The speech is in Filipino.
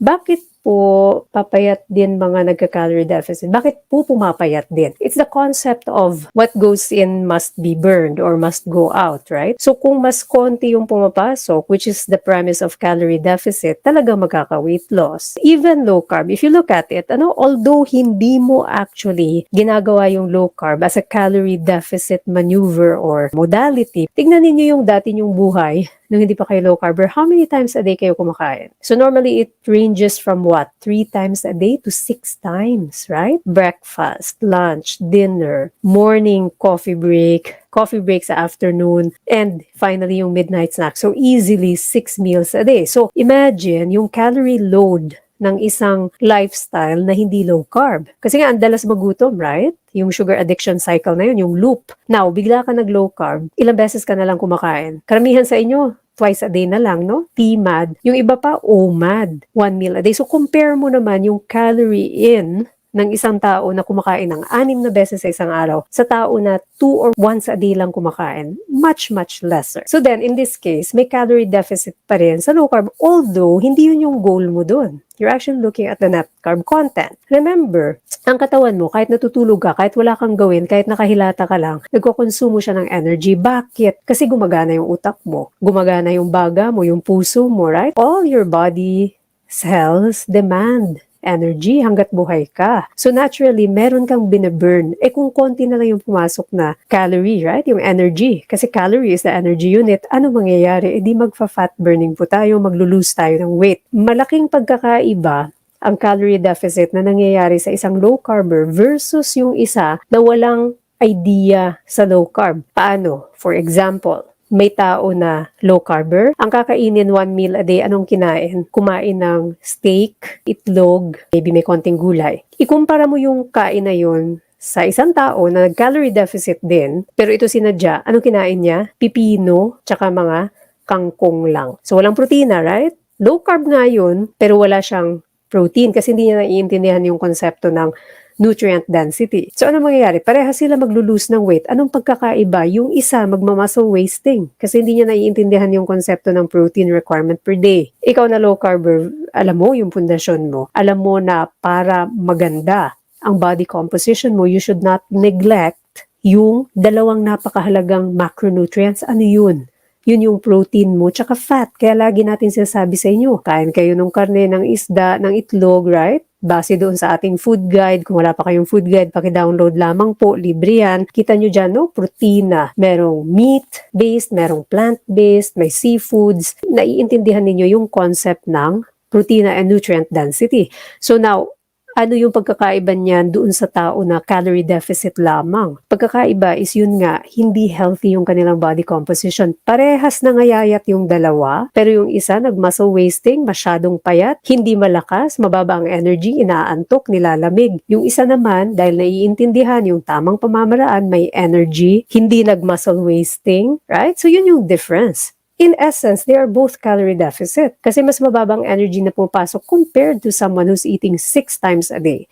Bakit po papayat din mga nagka-calorie deficit? Bakit po pumapayat din? It's the concept of what goes in must be burned or must go out, right? So kung mas konti yung pumapasok, which is the premise of calorie deficit, talaga magkaka-weight loss. Even low carb, if you look at it, although hindi mo actually ginagawa yung low carb as a calorie deficit maneuver or modality, tignan ninyo yung dati nyong buhay nung hindi pa kayo low carb, how many times a day kayo kumakain? So normally it ranges from what? 3 times a day to 6 times, right? Breakfast, lunch, dinner, morning coffee break sa afternoon, and finally yung midnight snack. So easily 6 meals a day. So imagine yung calorie load ng isang lifestyle na hindi low carb. Kasi nga, ang dalas magutom, right? Yung sugar addiction cycle na yun, yung loop. Now, bigla ka nag-low carb, ilang beses ka na lang kumakain. Karamihan sa inyo, twice a day na lang, no? TMAD. Yung iba pa, OMAD. 1 meal a day. So, compare mo naman yung calorie in ng isang tao na kumakain ng 6 na beses sa isang araw sa tao na 2 or once a day lang kumakain, much lesser. So then, in this case, may calorie deficit pa rin sa low carb, although hindi yun yung goal mo dun. You're actually looking at the net carb content. Remember, ang katawan mo, kahit natutulog ka, kahit wala kang gawin, kahit nakahilata ka lang, nagkokonsumo siya ng energy. Bakit? Kasi gumagana yung utak mo, gumagana yung baga mo, yung puso mo, right? All your body cells demand energy hanggat buhay ka. So naturally, meron kang binaburn. Kung konti na lang yung pumasok na calorie, right? Yung energy. Kasi calorie is the energy unit. Ano mangyayari? Di magfa-fat burning po tayo, maglulose tayo ng weight. Malaking pagkakaiba ang calorie deficit na nangyayari sa isang low carber versus yung isa na walang idea sa low carb. Paano? For example, may tao na low carber, ang kakainin 1 meal a day, anong kinain? Kumain ng steak, itlog, maybe may konting gulay. Ikumpara mo yung kain na yun sa isang tao na calorie deficit din, pero ito sinadya, anong kinain niya? Pipino, tsaka mga kangkong lang. So walang protina, right? Low carb nga yun, pero wala siyang protein kasi hindi niya naiintindihan yung konsepto ng nutrient density. So, ano mangyayari? Parehas sila maglulose ng weight. Anong pagkakaiba? Yung isa magmamuscle wasting kasi hindi niya naiintindihan yung konsepto ng protein requirement per day. Ikaw na low carber, alam mo yung pundasyon mo. Alam mo na para maganda ang body composition mo, you should not neglect yung dalawang napakahalagang macronutrients. Ano yun? Yun yung protein mo, tsaka fat. Kaya lagi natin sinasabi sa inyo, kain kayo ng karne, ng isda, ng itlog, right? Base doon sa ating food guide. Kung wala pa kayong food guide, paki-download lamang po, libre yan. Kita nyo dyan, no? Protina. Merong meat-based, merong plant-based, may seafoods. Naiintindihan ninyo yung concept ng protina and nutrient density. So now, ano yung pagkakaiba niyan doon sa tao na calorie deficit lamang? Pagkakaiba is yun nga, hindi healthy yung kanilang body composition. Parehas na ngayayat yung dalawa, pero yung isa nag-muscle wasting, masyadong payat, hindi malakas, mababa ang energy, inaantok, nilalamig. Yung isa naman, dahil naiintindihan yung tamang pamamaraan, may energy, hindi nag-muscle wasting, right? So yun yung difference. In essence, they are both calorie deficit kasi mas mababang energy na pumapasok compared to someone who's eating 6 times a day.